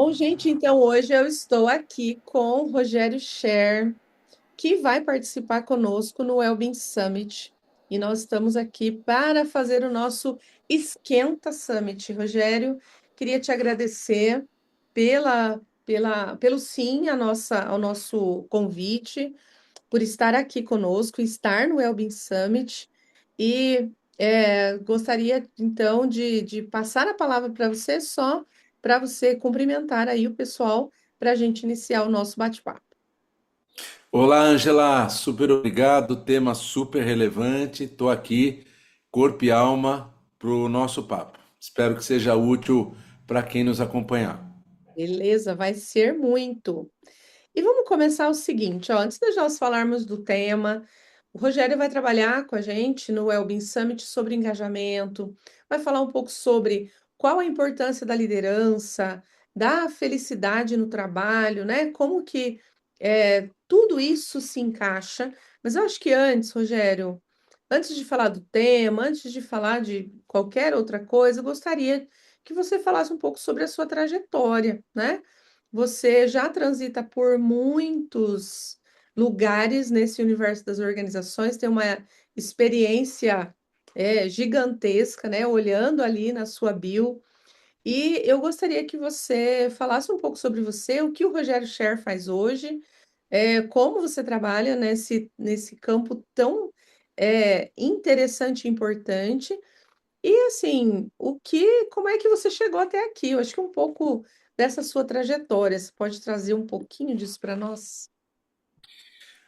Bom, gente, então hoje eu estou aqui com o Rogério Scher, que vai participar conosco no Wellbeing Summit. E nós estamos aqui para fazer o nosso Esquenta Summit. Rogério, queria te agradecer pelo sim ao nosso convite, por estar aqui conosco, estar no Wellbeing Summit. E gostaria então de passar a palavra para você, só para você cumprimentar aí o pessoal para a gente iniciar o nosso bate-papo. Olá, Angela, super obrigado, tema super relevante. Estou aqui, corpo e alma, para o nosso papo. Espero que seja útil para quem nos acompanhar. Beleza, vai ser muito. E vamos começar o seguinte, ó, antes de nós falarmos do tema, o Rogério vai trabalhar com a gente no Wellbeing Summit sobre engajamento, vai falar um pouco sobre qual a importância da liderança, da felicidade no trabalho, né? Como que tudo isso se encaixa. Mas eu acho que antes, Rogério, antes de falar do tema, antes de falar de qualquer outra coisa, eu gostaria que você falasse um pouco sobre a sua trajetória, né? Você já transita por muitos lugares nesse universo das organizações, tem uma experiência gigantesca, né? Olhando ali na sua bio. E eu gostaria que você falasse um pouco sobre você, o que o Rogério Scher faz hoje, como você trabalha nesse campo tão interessante e importante. E assim, como é que você chegou até aqui? Eu acho que um pouco dessa sua trajetória, você pode trazer um pouquinho disso para nós?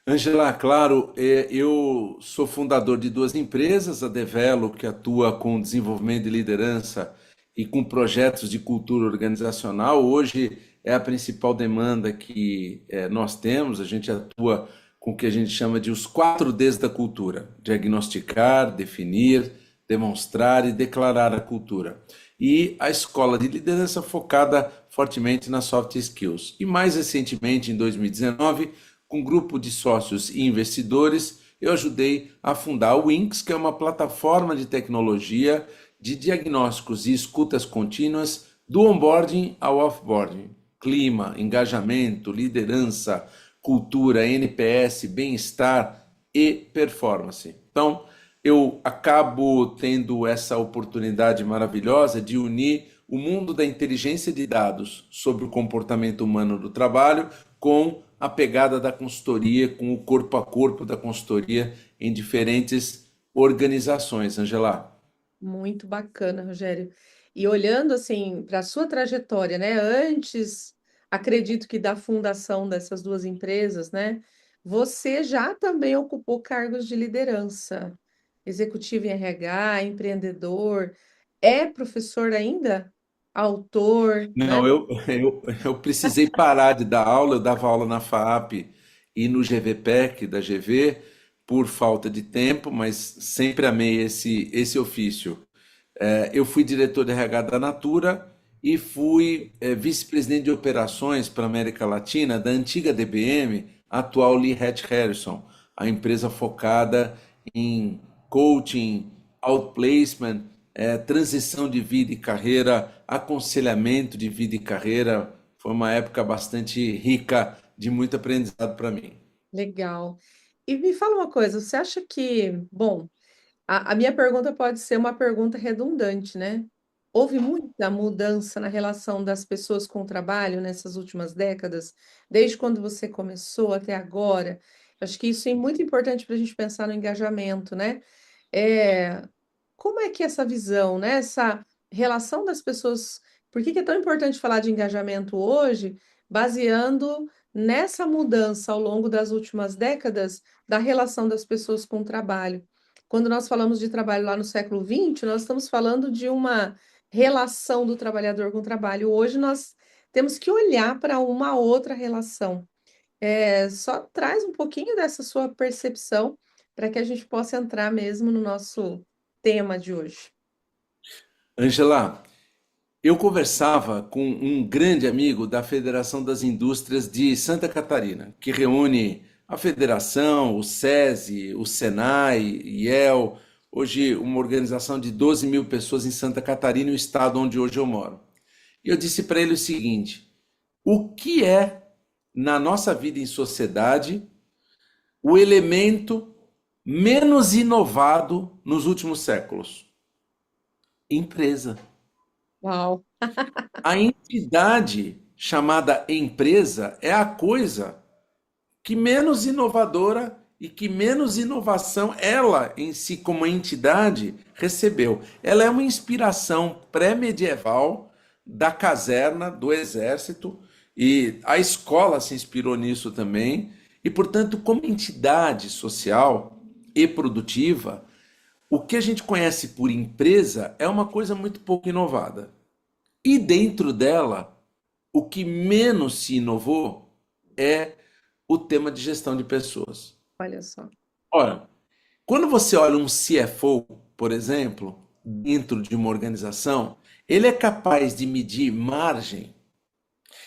Angela, claro, eu sou fundador de duas empresas, a Develo, que atua com desenvolvimento de liderança e com projetos de cultura organizacional. Hoje é a principal demanda que nós temos. A gente atua com o que a gente chama de os 4Ds da cultura: diagnosticar, definir, demonstrar e declarar a cultura. E a escola de liderança focada fortemente nas soft skills. E mais recentemente, em 2019, com um grupo de sócios e investidores, eu ajudei a fundar o Wings, que é uma plataforma de tecnologia de diagnósticos e escutas contínuas do onboarding ao offboarding. Clima, engajamento, liderança, cultura, NPS, bem-estar e performance. Então, eu acabo tendo essa oportunidade maravilhosa de unir o mundo da inteligência de dados sobre o comportamento humano do trabalho com a pegada da consultoria, com o corpo a corpo da consultoria em diferentes organizações, Angela. Muito bacana, Rogério. E olhando assim para a sua trajetória, né? Antes, acredito que da fundação dessas duas empresas, né? Você já também ocupou cargos de liderança, executivo em RH, empreendedor, é professor ainda, autor, né? Não, eu precisei parar de dar aula, eu dava aula na FAAP e no GVPEC da GV por falta de tempo, mas sempre amei esse ofício. Eu fui diretor de RH da Natura e fui vice-presidente de operações para a América Latina da antiga DBM, atual Lee Hatch Harrison, a empresa focada em coaching, outplacement, transição de vida e carreira, aconselhamento de vida e carreira. Foi uma época bastante rica de muito aprendizado para mim. Legal. E me fala uma coisa, você acha que, bom, a minha pergunta pode ser uma pergunta redundante, né? Houve muita mudança na relação das pessoas com o trabalho nessas últimas décadas, desde quando você começou até agora. Acho que isso é muito importante para a gente pensar no engajamento, né? É, como é que é essa visão, né? Essa relação das pessoas. Por que que é tão importante falar de engajamento hoje, baseando nessa mudança ao longo das últimas décadas da relação das pessoas com o trabalho? Quando nós falamos de trabalho lá no século XX, nós estamos falando de uma relação do trabalhador com o trabalho. Hoje nós temos que olhar para uma outra relação. Só traz um pouquinho dessa sua percepção para que a gente possa entrar mesmo no nosso tema de hoje. Angela, eu conversava com um grande amigo da Federação das Indústrias de Santa Catarina, que reúne a federação, o SESI, o SENAI, IEL, hoje uma organização de 12 mil pessoas em Santa Catarina, o estado onde hoje eu moro. E eu disse para ele o seguinte: O que é, na nossa vida em sociedade, o elemento menos inovado nos últimos séculos? Empresa. Uau. A entidade chamada empresa é a coisa que menos inovadora e que menos inovação ela em si como entidade recebeu. Ela é uma inspiração pré-medieval da caserna, do exército, e a escola se inspirou nisso também. E, portanto, como entidade social e produtiva, o que a gente conhece por empresa é uma coisa muito pouco inovada. E dentro dela, o que menos se inovou é o tema de gestão de pessoas. Olha só. Ora, quando você olha um CFO, por exemplo, dentro de uma organização, ele é capaz de medir margem,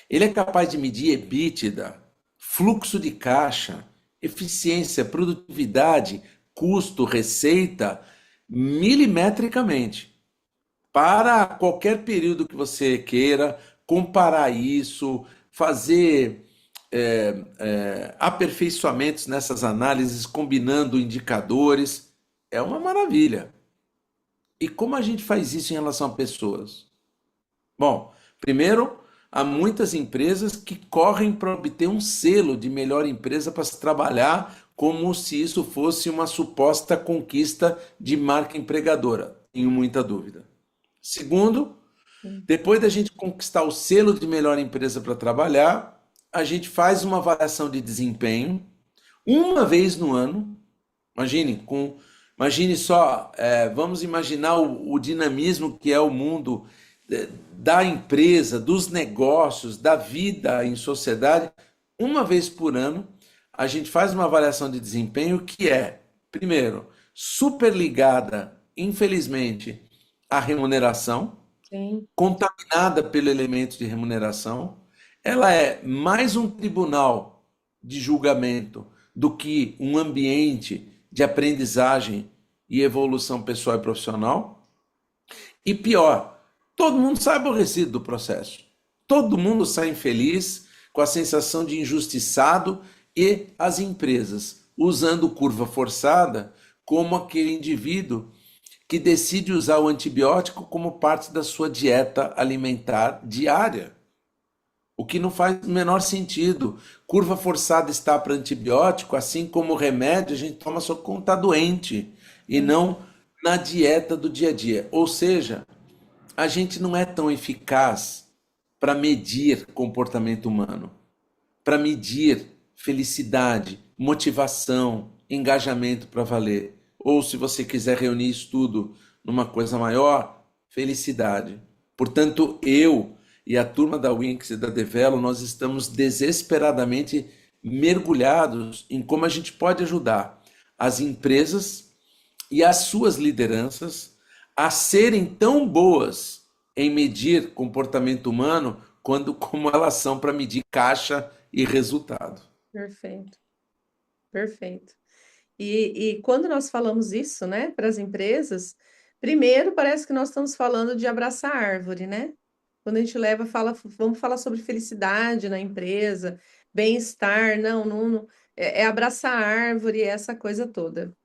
ele é capaz de medir EBITDA, fluxo de caixa, eficiência, produtividade, custo, receita, milimetricamente. Para qualquer período que você queira, comparar isso, fazer aperfeiçoamentos nessas análises, combinando indicadores, é uma maravilha. E como a gente faz isso em relação a pessoas? Bom, primeiro, há muitas empresas que correm para obter um selo de melhor empresa para se trabalhar, como se isso fosse uma suposta conquista de marca empregadora. Tenho muita dúvida. Segundo, Sim. depois da gente conquistar o selo de melhor empresa para trabalhar, a gente faz uma avaliação de desempenho uma vez no ano. Imagine só, vamos imaginar o dinamismo que é o mundo da empresa, dos negócios, da vida em sociedade. Uma vez por ano, a gente faz uma avaliação de desempenho que é, primeiro, super ligada, infelizmente, à remuneração, Sim. contaminada pelo elemento de remuneração. Ela é mais um tribunal de julgamento do que um ambiente de aprendizagem e evolução pessoal e profissional. E pior, todo mundo sai aborrecido do processo. Todo mundo sai infeliz, com a sensação de injustiçado, e as empresas usando curva forçada como aquele indivíduo que decide usar o antibiótico como parte da sua dieta alimentar diária. O que não faz o menor sentido. Curva forçada está para antibiótico, assim como o remédio a gente toma só quando está doente e Sim. não na dieta do dia a dia. Ou seja, a gente não é tão eficaz para medir comportamento humano, para medir felicidade, motivação, engajamento para valer. Ou se você quiser reunir isso tudo numa coisa maior, felicidade. Portanto, eu e a turma da Winx e da Develo, nós estamos desesperadamente mergulhados em como a gente pode ajudar as empresas e as suas lideranças a serem tão boas em medir comportamento humano quando como elas são para medir caixa e resultado. Perfeito. Perfeito. E quando nós falamos isso, né, para as empresas, primeiro parece que nós estamos falando de abraçar a árvore, né? Quando a gente leva, fala, vamos falar sobre felicidade na empresa, bem-estar, é abraçar a árvore, é essa coisa toda.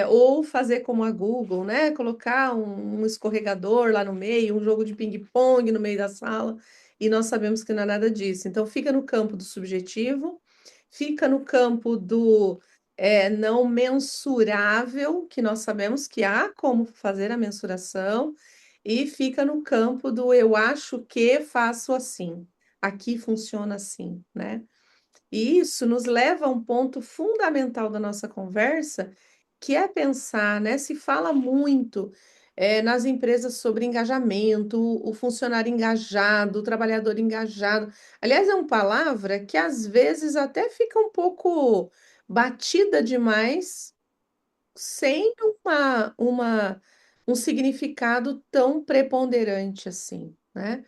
Ou fazer como a Google, né? Colocar um escorregador lá no meio, um jogo de ping-pong no meio da sala, e nós sabemos que não é nada disso. Então, fica no campo do subjetivo, fica no campo do não mensurável, que nós sabemos que há como fazer a mensuração, e fica no campo do eu acho que faço assim, aqui funciona assim, né? E isso nos leva a um ponto fundamental da nossa conversa, que é pensar, né? Se fala muito nas empresas sobre engajamento, o funcionário engajado, o trabalhador engajado. Aliás, é uma palavra que às vezes até fica um pouco batida demais, sem um significado tão preponderante assim, né?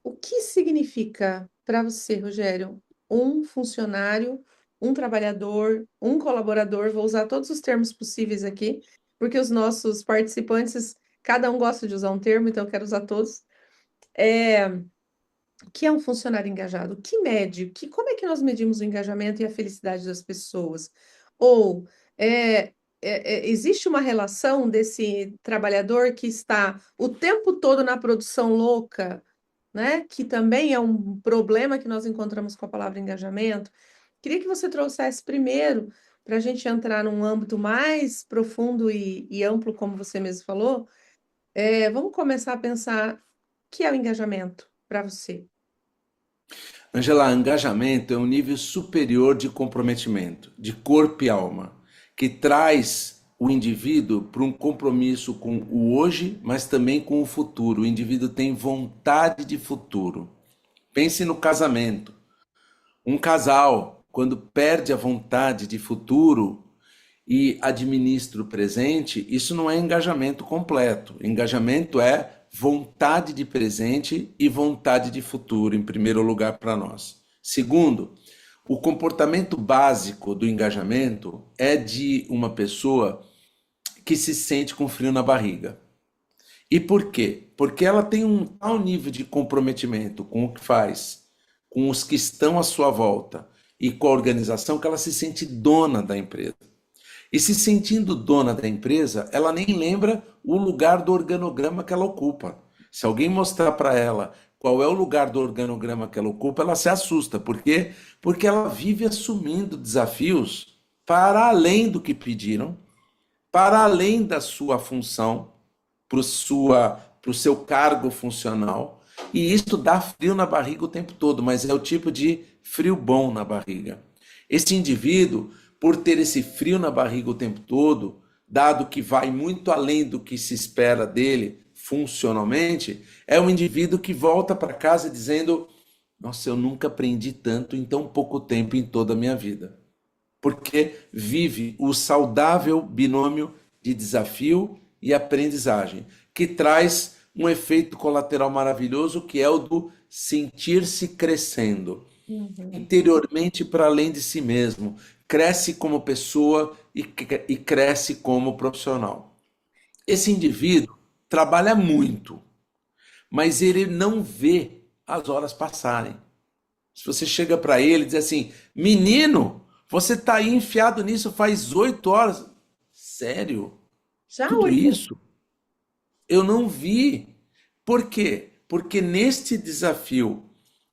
O que significa para você, Rogério, um funcionário, um trabalhador, um colaborador? Vou usar todos os termos possíveis aqui, porque os nossos participantes, cada um gosta de usar um termo, então eu quero usar todos. O que é um funcionário engajado? O que mede? Como é que nós medimos o engajamento e a felicidade das pessoas? Ou é, existe uma relação desse trabalhador que está o tempo todo na produção louca, né? Que também é um problema que nós encontramos com a palavra engajamento. Queria que você trouxesse primeiro, para a gente entrar num âmbito mais profundo e amplo, como você mesmo falou, vamos começar a pensar o que é o engajamento para você. Angela, engajamento é um nível superior de comprometimento, de corpo e alma, que traz o indivíduo para um compromisso com o hoje, mas também com o futuro. O indivíduo tem vontade de futuro. Pense no casamento. Um casal, quando perde a vontade de futuro e administra o presente, isso não é engajamento completo. Engajamento é vontade de presente e vontade de futuro, em primeiro lugar para nós. Segundo, o comportamento básico do engajamento é de uma pessoa que se sente com frio na barriga. E por quê? Porque ela tem um tal nível de comprometimento com o que faz, com os que estão à sua volta e com a organização, que ela se sente dona da empresa. E se sentindo dona da empresa, ela nem lembra o lugar do organograma que ela ocupa. Se alguém mostrar para ela qual é o lugar do organograma que ela ocupa, ela se assusta. Por quê? Porque ela vive assumindo desafios para além do que pediram, para além da sua função, para o seu cargo funcional. E isso dá frio na barriga o tempo todo, mas é o tipo de frio bom na barriga. Esse indivíduo, por ter esse frio na barriga o tempo todo, dado que vai muito além do que se espera dele funcionalmente, é um indivíduo que volta para casa dizendo: Nossa, eu nunca aprendi tanto em tão pouco tempo em toda a minha vida. Porque vive o saudável binômio de desafio e aprendizagem, que traz um efeito colateral maravilhoso, que é o do sentir-se crescendo Uhum. interiormente para além de si mesmo, cresce como pessoa e cresce como profissional. Esse indivíduo trabalha muito, mas ele não vê as horas passarem. Se você chega para ele e diz assim: Menino, você está aí enfiado nisso faz 8 horas. Sério? Já Tudo 8. isso? Eu não vi. Por quê? Porque neste desafio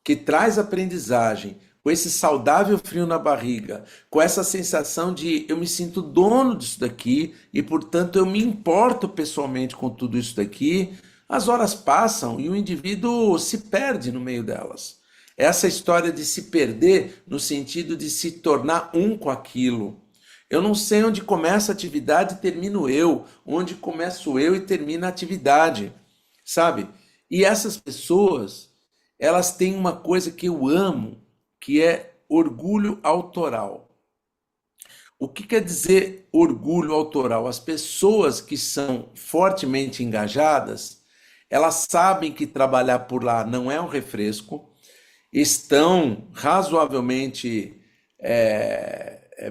que traz aprendizagem, com esse saudável frio na barriga, com essa sensação de eu me sinto dono disso daqui e, portanto, eu me importo pessoalmente com tudo isso daqui, as horas passam e o indivíduo se perde no meio delas. Essa história de se perder no sentido de se tornar um com aquilo. Eu não sei onde começa a atividade e termino eu, onde começo eu e termina a atividade, sabe? E essas pessoas, elas têm uma coisa que eu amo, que é orgulho autoral. O que quer dizer orgulho autoral? As pessoas que são fortemente engajadas, elas sabem que trabalhar por lá não é um refresco, estão razoavelmente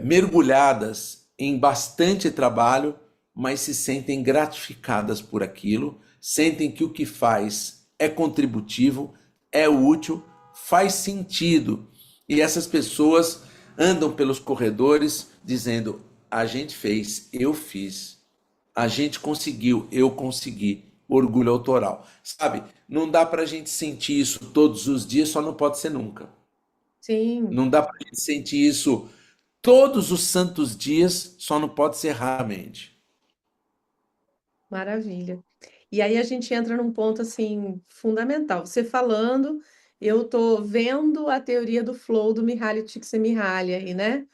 mergulhadas em bastante trabalho, mas se sentem gratificadas por aquilo, sentem que o que faz é contributivo, é útil, faz sentido. E essas pessoas andam pelos corredores dizendo: a gente fez, eu fiz, a gente conseguiu, eu consegui. Orgulho autoral. Sabe, não dá para a gente sentir isso todos os dias, só não pode ser nunca. Sim, Não dá para a gente sentir isso todos os santos dias, só não pode ser raramente. maravilha. E aí a gente entra num ponto assim fundamental. Você falando, eu tô vendo a teoria do flow do Mihaly Csikszentmihalyi aí, né?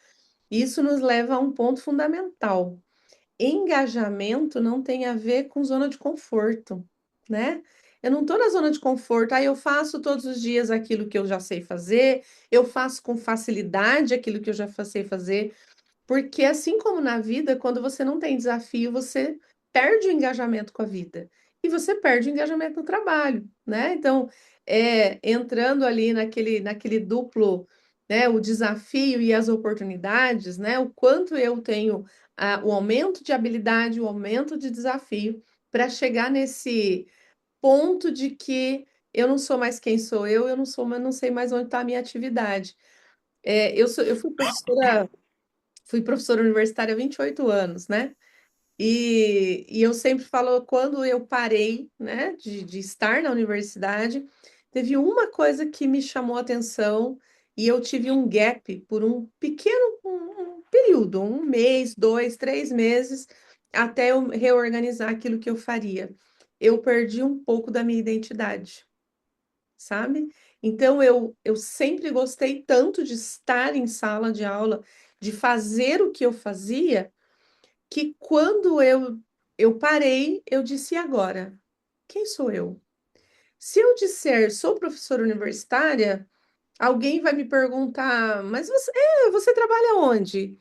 Isso nos leva a um ponto fundamental. Engajamento não tem a ver com zona de conforto, né? Eu não estou na zona de conforto, eu faço todos os dias aquilo que eu já sei fazer, eu faço com facilidade aquilo que eu já sei fazer, porque assim como na vida, quando você não tem desafio, você perde o engajamento com a vida e você perde o engajamento no trabalho, né? Então, entrando ali naquele duplo, né? O desafio e as oportunidades, né? O quanto eu tenho o aumento de habilidade, o aumento de desafio para chegar nesse ponto de que eu não sou mais quem sou eu não sou, mas não sei mais onde está a minha atividade. Eu fui professora universitária há 28 anos, né? E eu sempre falo, quando eu parei, né, de estar na universidade, teve uma coisa que me chamou a atenção e eu tive um gap por um pequeno um período, um mês, 2, 3 meses, até eu reorganizar aquilo que eu faria. Eu perdi um pouco da minha identidade, sabe? Então eu sempre gostei tanto de estar em sala de aula, de fazer o que eu fazia que quando eu parei, eu disse: "E agora? Quem sou eu?" Se eu disser sou professora universitária, alguém vai me perguntar: "Mas você trabalha onde?"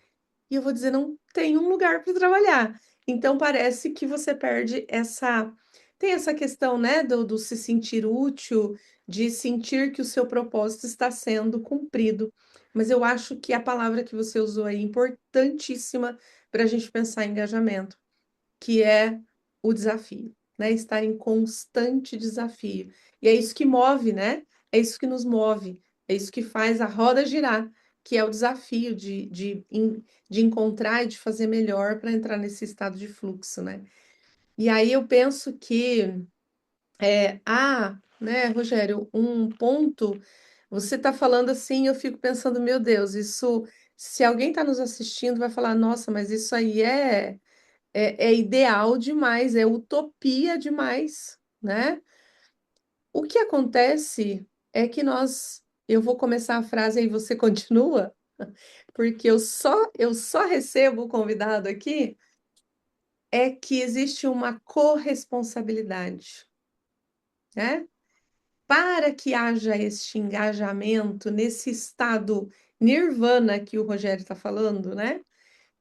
E eu vou dizer: "Não tem um lugar para trabalhar." Então parece que você perde essa tem essa questão, né, do se sentir útil, de sentir que o seu propósito está sendo cumprido. Mas eu acho que a palavra que você usou aí é importantíssima para a gente pensar em engajamento, que é o desafio, né? Estar em constante desafio. E é isso que move, né? É isso que nos move, é isso que faz a roda girar, que é o desafio de encontrar e de fazer melhor para entrar nesse estado de fluxo, né? E aí eu penso que, né, Rogério, um ponto, você está falando assim, eu fico pensando, meu Deus, isso, se alguém está nos assistindo, vai falar, nossa, mas isso aí é ideal demais, é utopia demais, né? O que acontece é que eu vou começar a frase e você continua, porque eu só recebo o convidado aqui, é que existe uma corresponsabilidade, né? Para que haja este engajamento nesse estado nirvana que o Rogério está falando, né?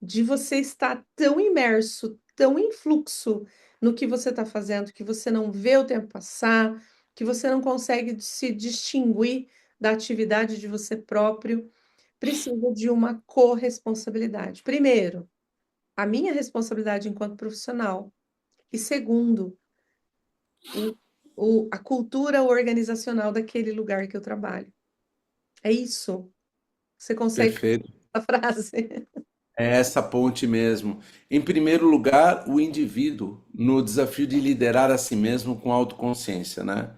De você estar tão imerso, tão em fluxo no que você está fazendo, que você não vê o tempo passar, que você não consegue se distinguir da atividade de você próprio, precisa de uma corresponsabilidade. Primeiro, a minha responsabilidade enquanto profissional. E segundo, o, a cultura organizacional daquele lugar que eu trabalho. É isso. Você consegue Perfeito. a frase? É essa ponte mesmo. Em primeiro lugar, o indivíduo no desafio de liderar a si mesmo com autoconsciência, né?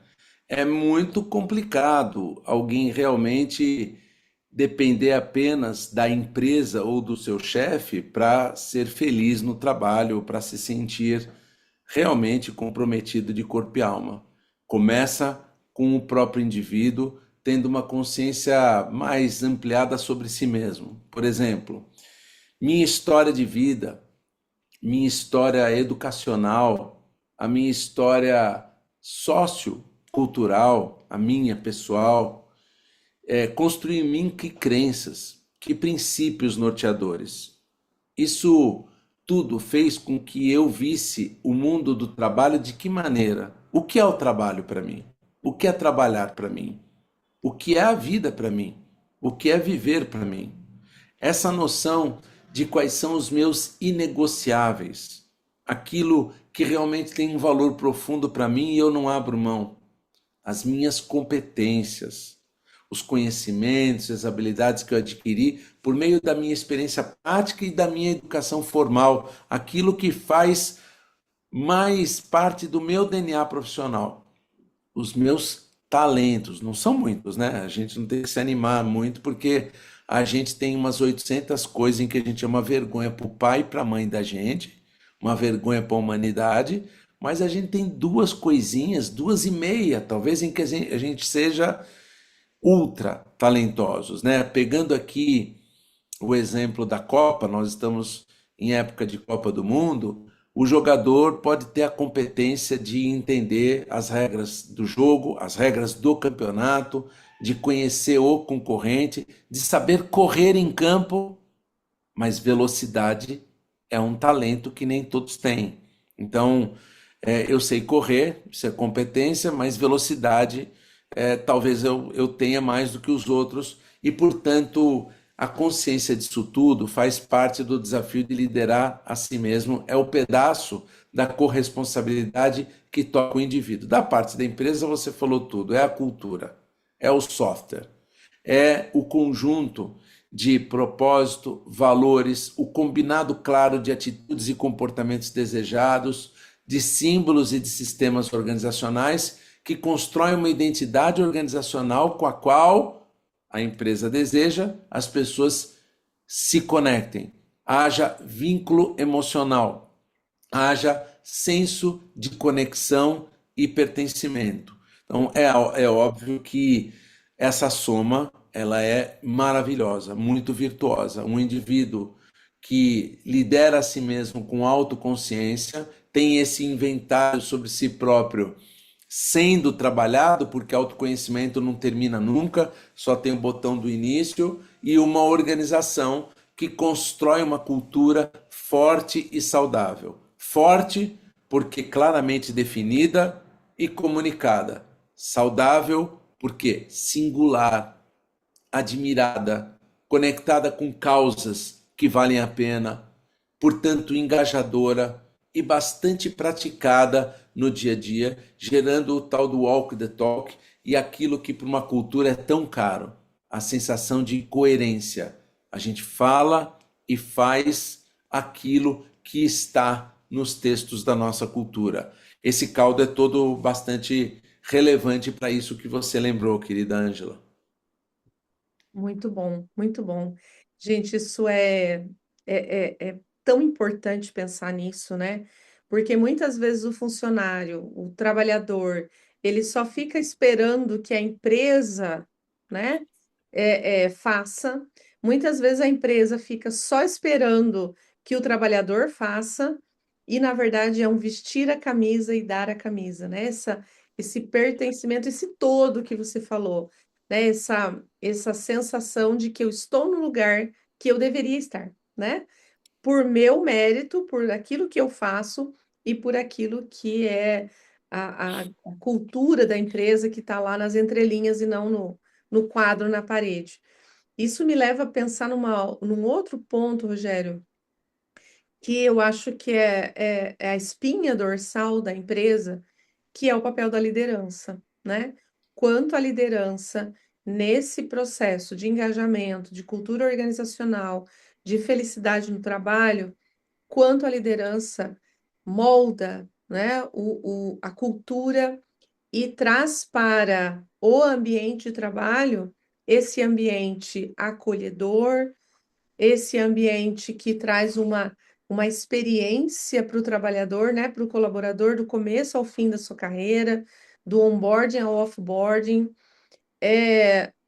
É muito complicado alguém realmente depender apenas da empresa ou do seu chefe para ser feliz no trabalho, para se sentir realmente comprometido de corpo e alma. Começa com o próprio indivíduo tendo uma consciência mais ampliada sobre si mesmo. Por exemplo, minha história de vida, minha história educacional, a minha história sociocultural, a minha pessoal, construir em mim que crenças, que princípios norteadores. Isso tudo fez com que eu visse o mundo do trabalho de que maneira? O que é o trabalho para mim? O que é trabalhar para mim? O que é a vida para mim? O que é viver para mim? Essa noção de quais são os meus inegociáveis, aquilo que realmente tem um valor profundo para mim e eu não abro mão, as minhas competências, os conhecimentos, as habilidades que eu adquiri por meio da minha experiência prática e da minha educação formal, aquilo que faz mais parte do meu DNA profissional, os meus talentos, não são muitos, né? A gente não tem que se animar muito porque a gente tem umas 800 coisas em que a gente é uma vergonha para o pai e para a mãe da gente, uma vergonha para a humanidade, mas a gente tem duas coisinhas, duas e meia, talvez, em que a gente seja ultra talentosos, né? Pegando aqui o exemplo da Copa, nós estamos em época de Copa do Mundo, o jogador pode ter a competência de entender as regras do jogo, as regras do campeonato, de conhecer o concorrente, de saber correr em campo, mas velocidade é um talento que nem todos têm. Então, eu sei correr, isso é competência, mas velocidade talvez eu tenha mais do que os outros, e, portanto, a consciência disso tudo faz parte do desafio de liderar a si mesmo, é o pedaço da corresponsabilidade que toca o indivíduo. Da parte da empresa, você falou tudo: é a cultura, é o software, é o conjunto de propósito, valores, o combinado claro de atitudes e comportamentos desejados, de símbolos e de sistemas organizacionais que constroem uma identidade organizacional com a qual a empresa deseja as pessoas se conectem, haja vínculo emocional, haja senso de conexão e pertencimento. Então é óbvio que essa soma ela é maravilhosa, muito virtuosa. Um indivíduo que lidera a si mesmo com autoconsciência, tem esse inventário sobre si próprio sendo trabalhado, porque autoconhecimento não termina nunca, só tem o botão do início, e uma organização que constrói uma cultura forte e saudável. Forte porque claramente definida e comunicada. Saudável porque singular, admirada, conectada com causas que valem a pena, portanto engajadora e bastante praticada no dia a dia, gerando o tal do walk the talk e aquilo que para uma cultura é tão caro, a sensação de coerência. A gente fala e faz aquilo que está nos textos da nossa cultura. Esse caldo é todo bastante relevante para isso que você lembrou, querida Ângela. Muito bom, muito bom. Gente, isso é tão importante pensar nisso, né? Porque muitas vezes o funcionário, o trabalhador, ele só fica esperando que a empresa, né, faça. Muitas vezes a empresa fica só esperando que o trabalhador faça, e na verdade é um vestir a camisa e dar a camisa, né? Esse pertencimento, esse todo que você falou, né? Essa sensação de que eu estou no lugar que eu deveria estar, né? Por meu mérito, por aquilo que eu faço e por aquilo que é a cultura da empresa que está lá nas entrelinhas e não no quadro na parede. Isso me leva a pensar num outro ponto, Rogério, que eu acho que é a espinha dorsal da empresa, que é o papel da liderança, né? Quanto a liderança nesse processo de engajamento, de cultura organizacional, de felicidade no trabalho, quanto a liderança molda, né, a cultura e traz para o ambiente de trabalho esse ambiente acolhedor, esse ambiente que traz uma experiência para o trabalhador, né, para o colaborador, do começo ao fim da sua carreira, do onboarding ao offboarding,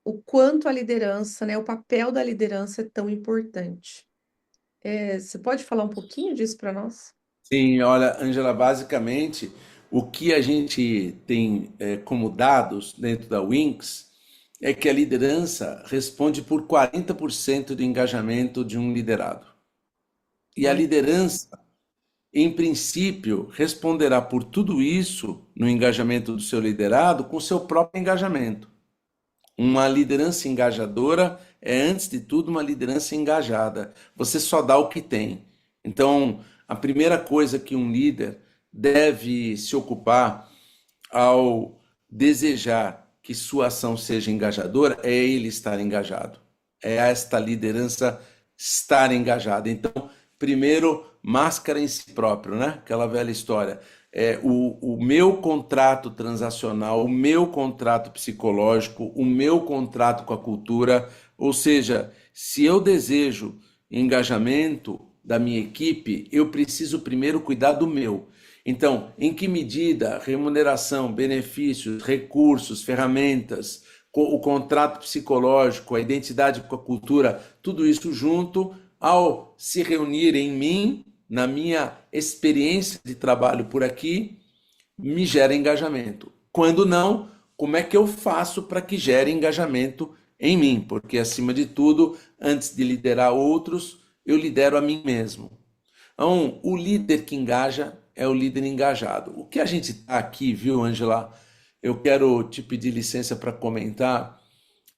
o quanto a liderança, né, o papel da liderança é tão importante. Você pode falar um pouquinho disso para nós? Sim, olha, Angela, basicamente o que a gente tem como dados dentro da Winx é que a liderança responde por 40% do engajamento de um liderado. E a Olha, liderança, em princípio, responderá por tudo isso no engajamento do seu liderado com seu próprio engajamento. Uma liderança engajadora é, antes de tudo, uma liderança engajada. Você só dá o que tem. Então, a primeira coisa que um líder deve se ocupar ao desejar que sua ação seja engajadora é ele estar engajado. É esta liderança estar engajada. Então, primeiro, máscara em si próprio, né? Aquela velha história. O meu contrato transacional, o meu contrato psicológico, o meu contrato com a cultura, ou seja, se eu desejo engajamento da minha equipe, eu preciso primeiro cuidar do meu. Então, em que medida remuneração, benefícios, recursos, ferramentas, o contrato psicológico, a identidade com a cultura, tudo isso junto, ao se reunir em mim, na minha experiência de trabalho por aqui, me gera engajamento. Quando não, como é que eu faço para que gere engajamento em mim? Porque, acima de tudo, antes de liderar outros, eu lidero a mim mesmo. Então, o líder que engaja é o líder engajado. O que a gente está aqui, viu, Angela? Eu quero te pedir licença para comentar.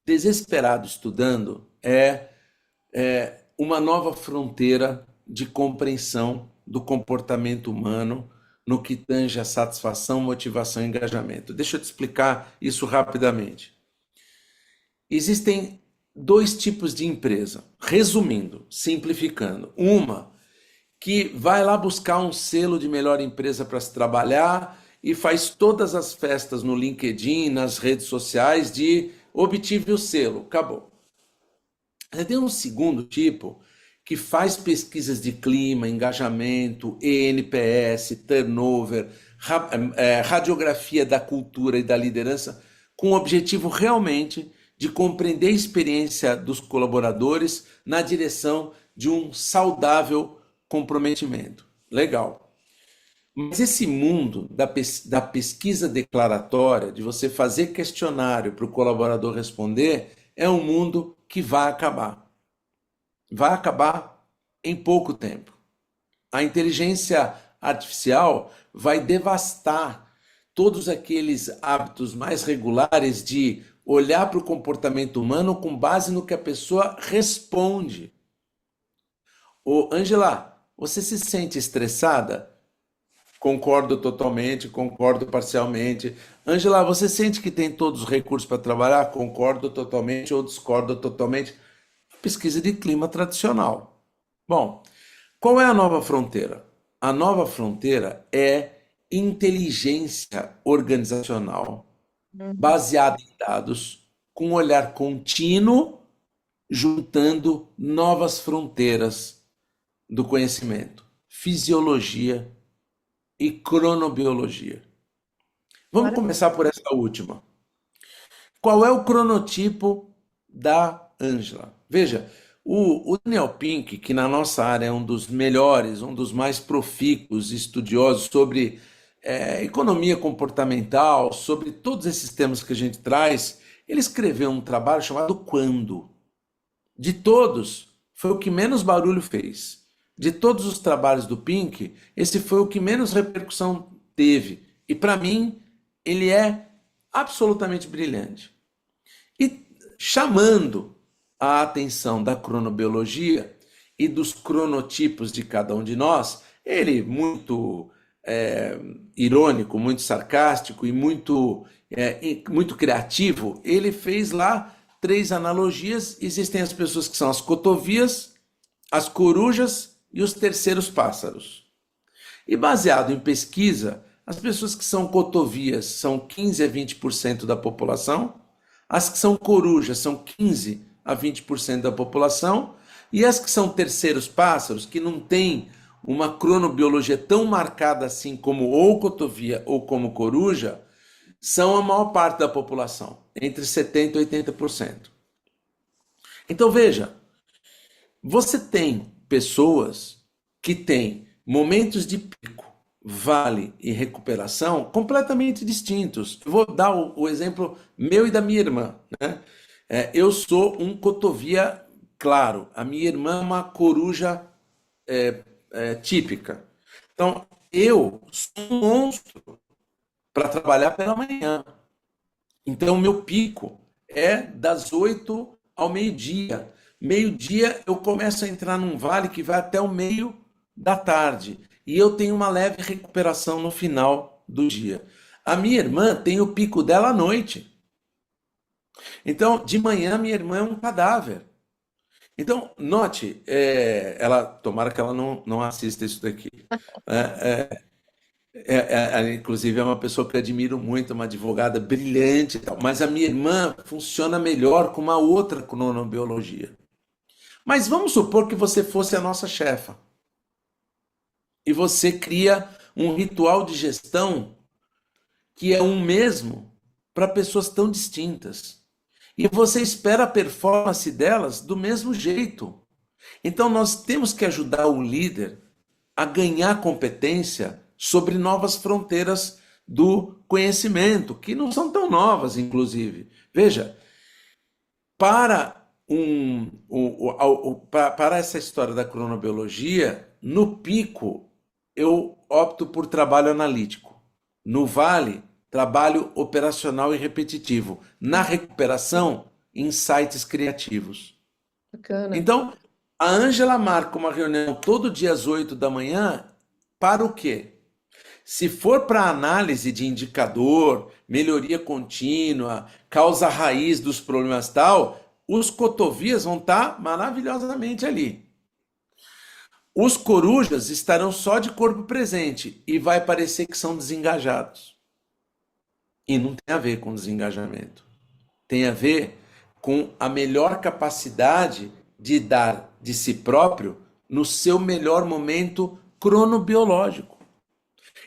Desesperado estudando é uma nova fronteira de compreensão do comportamento humano no que tange a satisfação, motivação e engajamento. Deixa eu te explicar isso rapidamente. Existem dois tipos de empresa. Resumindo, simplificando. Uma que vai lá buscar um selo de melhor empresa para se trabalhar e faz todas as festas no LinkedIn, nas redes sociais de obtive o selo, acabou. Aí tem um segundo tipo que faz pesquisas de clima, engajamento, ENPS, turnover, radiografia da cultura e da liderança, com o objetivo realmente de compreender a experiência dos colaboradores na direção de um saudável comprometimento. Legal. Mas esse mundo da pesquisa declaratória, de você fazer questionário para o colaborador responder, é um mundo que vai acabar. Vai acabar em pouco tempo. A inteligência artificial vai devastar todos aqueles hábitos mais regulares de olhar para o comportamento humano com base no que a pessoa responde. Ô, Angela, você se sente estressada? Concordo totalmente, concordo parcialmente. Angela, você sente que tem todos os recursos para trabalhar? Concordo totalmente ou discordo totalmente. Pesquisa de clima tradicional. Bom, qual é a nova fronteira? A nova fronteira é inteligência organizacional Uhum. baseada em dados, com um olhar contínuo, juntando novas fronteiras do conhecimento, fisiologia e cronobiologia. Vamos Maravilha. começar por essa última. Qual é o cronotipo da Ângela? Veja, o Daniel Pink, que na nossa área é um dos melhores, um dos mais profícuos estudiosos sobre economia comportamental, sobre todos esses temas que a gente traz, ele escreveu um trabalho chamado Quando. De todos, foi o que menos barulho fez. De todos os trabalhos do Pink, esse foi o que menos repercussão teve. E para mim, ele é absolutamente brilhante. E chamando a atenção da cronobiologia e dos cronotipos de cada um de nós, ele muito irônico, muito sarcástico e muito criativo, ele fez lá três analogias. Existem as pessoas que são as cotovias, as corujas e os terceiros pássaros. E baseado em pesquisa, as pessoas que são cotovias são 15 a 20% da população, as que são corujas são 15 a 20% da população, e as que são terceiros pássaros, que não têm uma cronobiologia tão marcada assim como ou cotovia ou como coruja, são a maior parte da população, entre 70% e 80%. Então veja, você tem pessoas que têm momentos de pico, vale e recuperação completamente distintos. Eu vou dar o exemplo meu e da minha irmã, né? Eu sou um cotovia claro, a minha irmã é uma coruja típica. Então, eu sou um monstro para trabalhar pela manhã. Então, meu pico é das 8 ao meio-dia. Meio-dia eu começo a entrar num vale que vai até o meio da tarde. E eu tenho uma leve recuperação no final do dia. A minha irmã tem o pico dela à noite. Então, de manhã, minha irmã é um cadáver. Então, note, tomara que ela não assista isso daqui. Inclusive, é uma pessoa que eu admiro muito, uma advogada brilhante e tal. Mas a minha irmã funciona melhor com uma outra cronobiologia. Mas vamos supor que você fosse a nossa chefa e você cria um ritual de gestão que é um mesmo para pessoas tão distintas. E você espera a performance delas do mesmo jeito. Então nós temos que ajudar o líder a ganhar competência sobre novas fronteiras do conhecimento, que não são tão novas, inclusive. Veja, para, para essa história da cronobiologia, no pico eu opto por trabalho analítico. No vale, trabalho operacional e repetitivo. Na recuperação, insights criativos. Bacana. Então, a Ângela marca uma reunião todo dia às 8 da manhã para o quê? Se for para análise de indicador, melhoria contínua, causa raiz dos problemas tal, os cotovias vão estar maravilhosamente ali. Os corujas estarão só de corpo presente e vai parecer que são desengajados. E não tem a ver com desengajamento. Tem a ver com a melhor capacidade de dar de si próprio no seu melhor momento cronobiológico.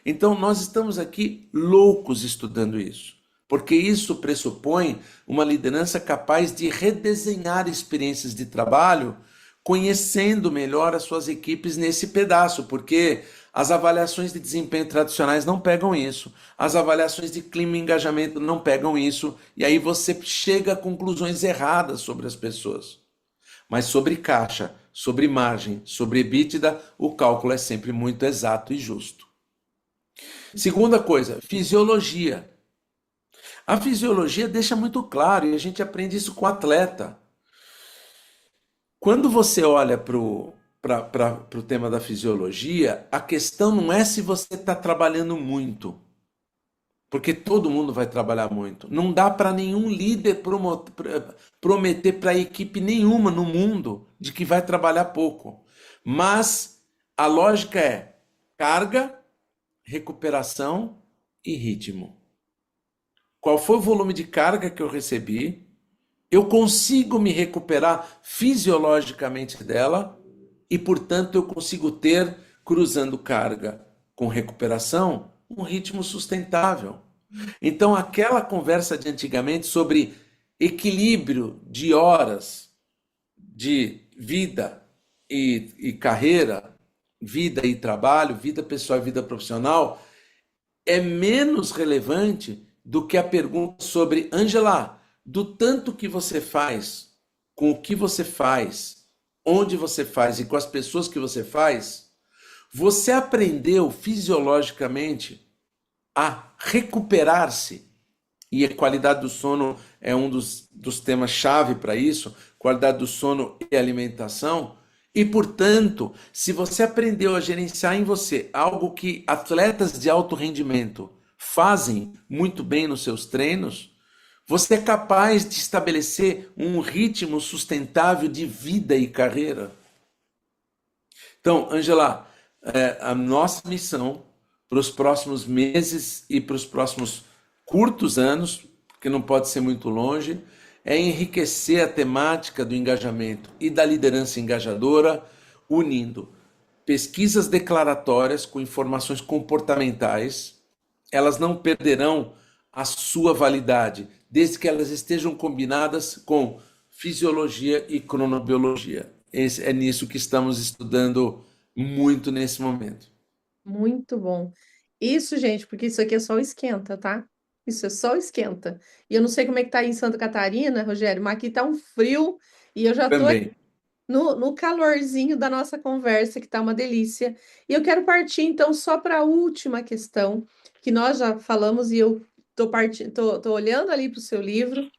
Então, nós estamos aqui loucos estudando isso, porque isso pressupõe uma liderança capaz de redesenhar experiências de trabalho, conhecendo melhor as suas equipes nesse pedaço, porque as avaliações de desempenho tradicionais não pegam isso, as avaliações de clima e engajamento não pegam isso, e aí você chega a conclusões erradas sobre as pessoas. Mas sobre caixa, sobre margem, sobre EBITDA, o cálculo é sempre muito exato e justo. Segunda coisa, fisiologia. A fisiologia deixa muito claro, e a gente aprende isso com o atleta. Quando você olha para o tema da fisiologia, a questão não é se você está trabalhando muito, porque todo mundo vai trabalhar muito. Não dá para nenhum líder prometer para equipe nenhuma no mundo de que vai trabalhar pouco. Mas a lógica é carga, recuperação e ritmo. Qual foi o volume de carga que eu recebi? Eu consigo me recuperar fisiologicamente dela e, portanto, eu consigo ter, cruzando carga com recuperação, um ritmo sustentável. Então, aquela conversa de antigamente sobre equilíbrio de horas de vida e carreira, vida e trabalho, vida pessoal e vida profissional, é menos relevante do que a pergunta sobre, Angela, do tanto que você faz, com o que você faz, onde você faz e com as pessoas que você aprendeu fisiologicamente a recuperar-se. E a qualidade do sono é um dos temas-chave para isso, qualidade do sono e alimentação. E, portanto, se você aprendeu a gerenciar em você algo que atletas de alto rendimento fazem muito bem nos seus treinos, você é capaz de estabelecer um ritmo sustentável de vida e carreira. Então, Angela, a nossa missão para os próximos meses e para os próximos curtos anos, porque não pode ser muito longe, é enriquecer a temática do engajamento e da liderança engajadora, unindo pesquisas declaratórias com informações comportamentais. Elas não perderão a sua validade, desde que elas estejam combinadas com fisiologia e cronobiologia. É nisso que estamos estudando muito nesse momento. Muito bom. Isso, gente, porque isso aqui é só o esquenta, tá? Isso é só o esquenta. E eu não sei como é que tá aí em Santa Catarina, Rogério, mas aqui tá um frio e eu já tô Também. no calorzinho da nossa conversa, que tá uma delícia. E eu quero partir, então, só para a última questão, que nós já falamos e eu tô olhando ali para o seu livro.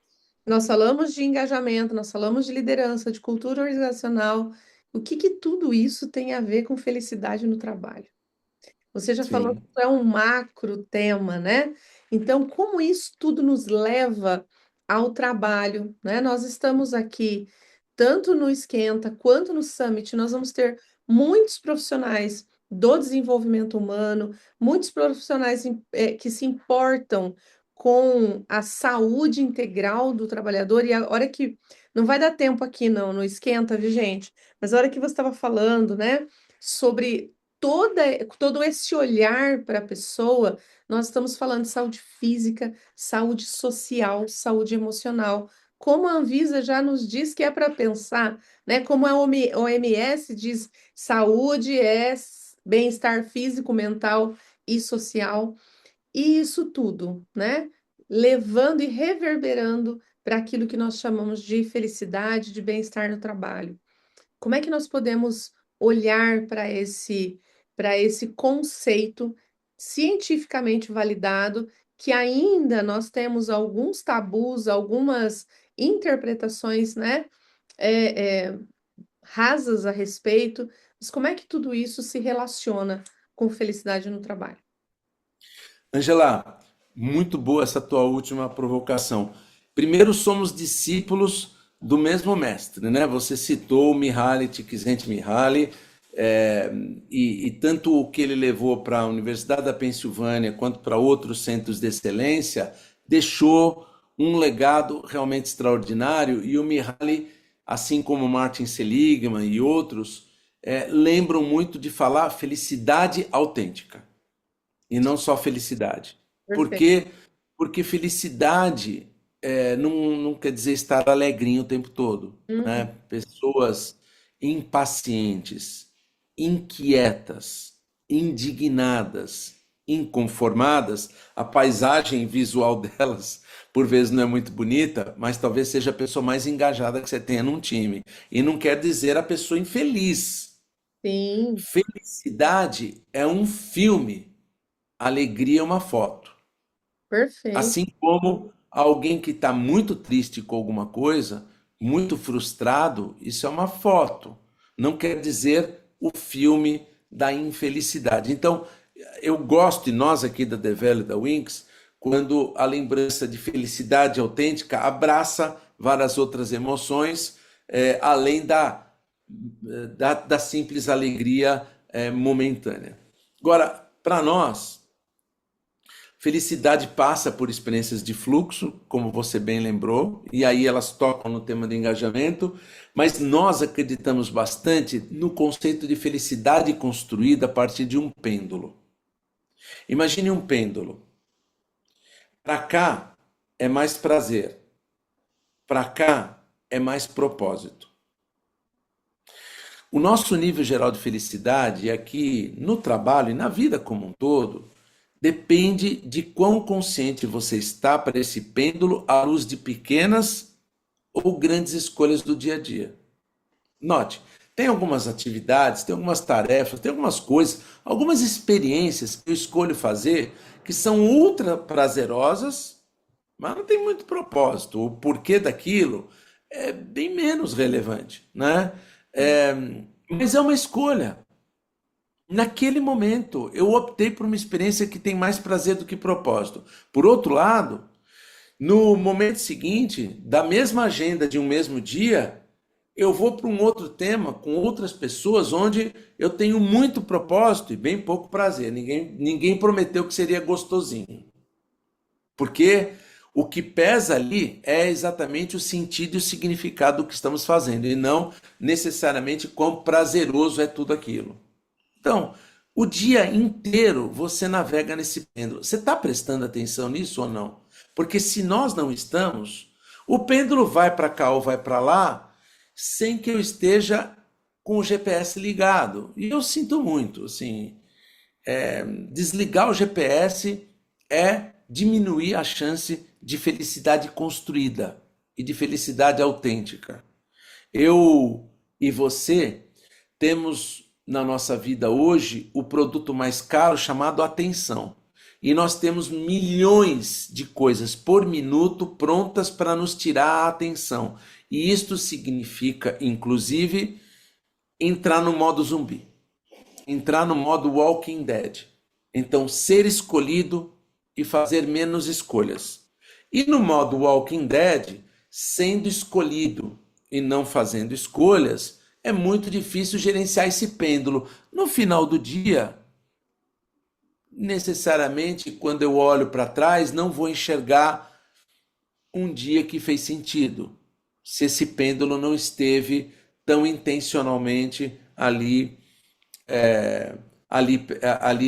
Nós falamos de engajamento, nós falamos de liderança, de cultura organizacional. O que que tudo isso tem a ver com felicidade no trabalho? Você já falou que Sim, é um macro tema, né? Então, como isso tudo nos leva ao trabalho, né? Nós estamos aqui, tanto no Esquenta quanto no Summit, nós vamos ter muitos profissionais do desenvolvimento humano, muitos profissionais que se importam com a saúde integral do trabalhador, e a hora que não vai dar tempo aqui no Esquenta, viu, gente? Mas a hora que você estava falando, né, sobre toda, todo esse olhar para a pessoa, nós estamos falando de saúde física, saúde social, saúde emocional. Como a Anvisa já nos diz que é para pensar, né? Como a OMS diz, saúde é bem-estar físico, mental e social. E isso tudo, né? Levando e reverberando para aquilo que nós chamamos de felicidade, de bem-estar no trabalho. Como é que nós podemos olhar para esse conceito cientificamente validado, que ainda nós temos alguns tabus, algumas interpretações, né, é, é, rasas a respeito, mas como é que tudo isso se relaciona com felicidade no trabalho? Angela, muito boa essa tua última provocação. Primeiro, somos discípulos do mesmo mestre, né? Você citou o Mihaly Csikszentmihalyi, é, e tanto o que ele levou para a Universidade da Pensilvânia quanto para outros centros de excelência deixou um legado realmente extraordinário. E o Mihaly, assim como Martin Seligman e outros, lembram muito de falar felicidade autêntica e não só felicidade. Por Perfeito. quê? Porque felicidade não quer dizer estar alegrinho o tempo todo, né? Uhum. Pessoas impacientes, inquietas, indignadas, inconformadas, a paisagem visual delas por vezes não é muito bonita, mas talvez seja a pessoa mais engajada que você tenha num time. E não quer dizer a pessoa infeliz. Sim, Felicidade é um filme, alegria é uma foto. perfeito. Assim como alguém que está muito triste com alguma coisa, muito frustrado, isso é uma foto. Não quer dizer o filme da infelicidade. Então, eu gosto, e nós aqui da Develo e da Winx, quando a lembrança de felicidade autêntica abraça várias outras emoções, além da simples alegria momentânea. Agora, para nós, felicidade passa por experiências de fluxo, como você bem lembrou, e aí elas tocam no tema do engajamento, mas nós acreditamos bastante no conceito de felicidade construída a partir de um pêndulo. Imagine um pêndulo. Para cá é mais prazer, para cá é mais propósito. O nosso nível geral de felicidade aqui no trabalho e na vida como um todo depende de quão consciente você está para esse pêndulo à luz de pequenas ou grandes escolhas do dia a dia. Note, tem algumas atividades, tem algumas tarefas, tem algumas coisas, algumas experiências que eu escolho fazer que são ultra prazerosas, mas não tem muito propósito. O porquê daquilo é bem menos relevante, né? É, mas é uma escolha. Naquele momento, eu optei por uma experiência que tem mais prazer do que propósito. Por outro lado, no momento seguinte, da mesma agenda de um mesmo dia, eu vou para um outro tema com outras pessoas onde eu tenho muito propósito e bem pouco prazer. Ninguém prometeu que seria gostosinho. Porque o que pesa ali é exatamente o sentido e o significado do que estamos fazendo, e não necessariamente quão prazeroso é tudo aquilo. Então, o dia inteiro você navega nesse pêndulo. Você está prestando atenção nisso ou não? Porque se nós não estamos, o pêndulo vai para cá ou vai para lá sem que eu esteja com o GPS ligado. E eu sinto muito, assim, desligar o GPS é diminuir a chance de felicidade construída e de felicidade autêntica. Eu e você temos na nossa vida hoje o produto mais caro chamado atenção. E nós temos milhões de coisas por minuto prontas para nos tirar a atenção. E isto significa, inclusive, entrar no modo zumbi, entrar no modo Walking Dead. Então, ser escolhido e fazer menos escolhas. E no modo Walking Dead, sendo escolhido e não fazendo escolhas, é muito difícil gerenciar esse pêndulo. No final do dia, necessariamente, quando eu olho para trás, não vou enxergar um dia que fez sentido, se esse pêndulo não esteve tão intencionalmente ali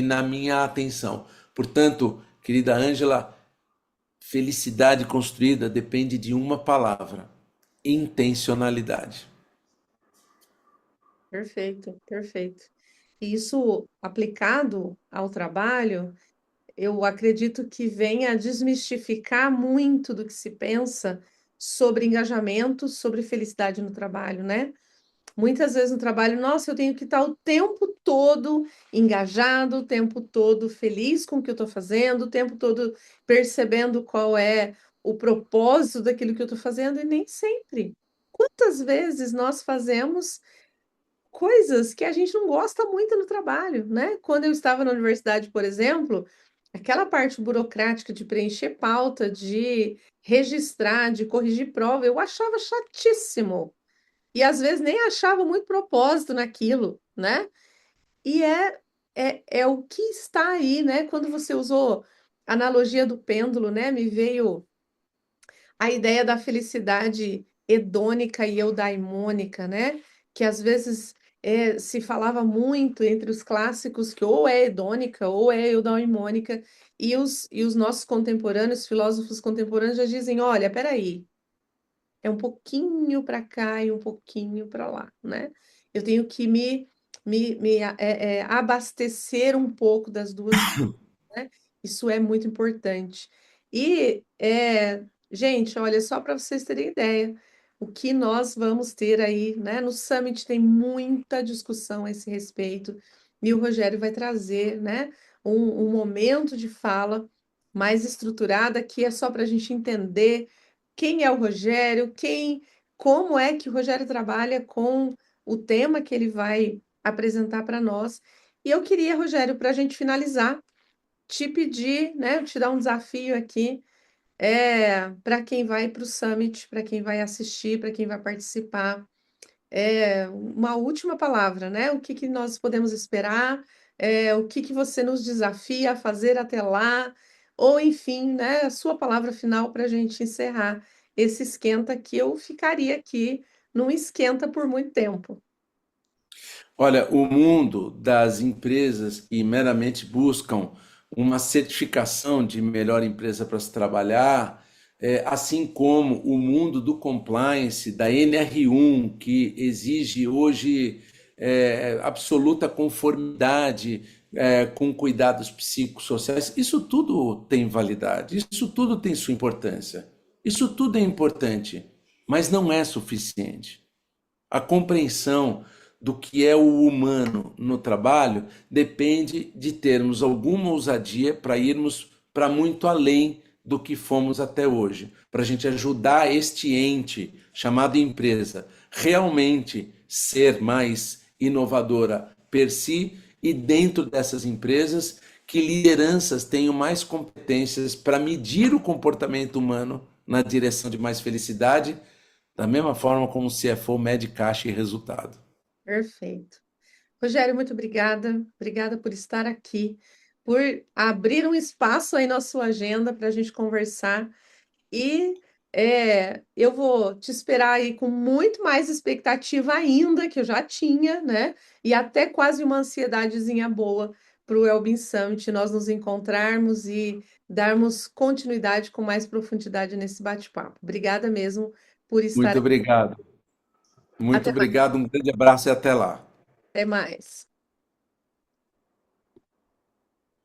na minha atenção. Portanto, querida Ângela, felicidade construída depende de uma palavra: intencionalidade. Perfeito, perfeito. E isso aplicado ao trabalho, eu acredito que venha a desmistificar muito do que se pensa sobre engajamento, sobre felicidade no trabalho, né? Muitas vezes no trabalho, nossa, eu tenho que estar o tempo todo engajado, o tempo todo feliz com o que eu estou fazendo, o tempo todo percebendo qual é o propósito daquilo que eu estou fazendo, e nem sempre. Quantas vezes nós fazemos coisas que a gente não gosta muito no trabalho, né? Quando eu estava na universidade, por exemplo, aquela parte burocrática de preencher pauta, de registrar, de corrigir prova, eu achava chatíssimo. E às vezes nem achava muito propósito naquilo, né? E é o que está aí, né? Quando você usou a analogia do pêndulo, né? Me veio a ideia da felicidade hedônica e eudaimônica, né? Que às vezes se falava muito entre os clássicos que ou é hedônica ou é eudaimônica, e os nossos contemporâneos, filósofos contemporâneos, já dizem: olha, peraí, é um pouquinho para cá e um pouquinho para lá, né? Eu tenho que abastecer um pouco das duas, né? Isso é muito importante. E, gente, olha, só para vocês terem ideia, o que nós vamos ter aí, né? No Summit tem muita discussão a esse respeito, e o Rogério vai trazer, né, um momento de fala mais estruturada, que é só para a gente entender quem é o Rogério, como é que o Rogério trabalha com o tema que ele vai apresentar para nós. E eu queria, Rogério, para a gente finalizar, te pedir, né, te dar um desafio aqui, para quem vai para o Summit, para quem vai assistir, para quem vai participar, uma última palavra, né? O que que nós podemos esperar? O que que você nos desafia a fazer até lá? Ou, enfim, né, a sua palavra final para a gente encerrar esse esquenta que eu ficaria aqui num esquenta por muito tempo. Olha, o mundo das empresas que meramente buscam uma certificação de melhor empresa para se trabalhar, assim como o mundo do compliance, da NR1, que exige hoje absoluta conformidade com cuidados psicossociais, isso tudo tem validade, isso tudo tem sua importância, isso tudo é importante, mas não é suficiente. A compreensão do que é o humano no trabalho depende de termos alguma ousadia para irmos para muito além do que fomos até hoje, para a gente ajudar este ente chamado empresa realmente ser mais inovadora per si, e dentro dessas empresas que lideranças tenham mais competências para medir o comportamento humano na direção de mais felicidade, da mesma forma como o CFO mede caixa e resultado. Perfeito. Rogério, muito obrigada. Obrigada por estar aqui, por abrir um espaço aí na sua agenda para a gente conversar. E eu vou te esperar aí com muito mais expectativa ainda, que eu já tinha, né? E até quase uma ansiedadezinha boa para o Elbin Summit, nós nos encontrarmos e darmos continuidade com mais profundidade nesse bate-papo. Obrigada mesmo por estar Muito aqui. obrigado. Muito Até mais. obrigado, um grande abraço e até lá. Até mais.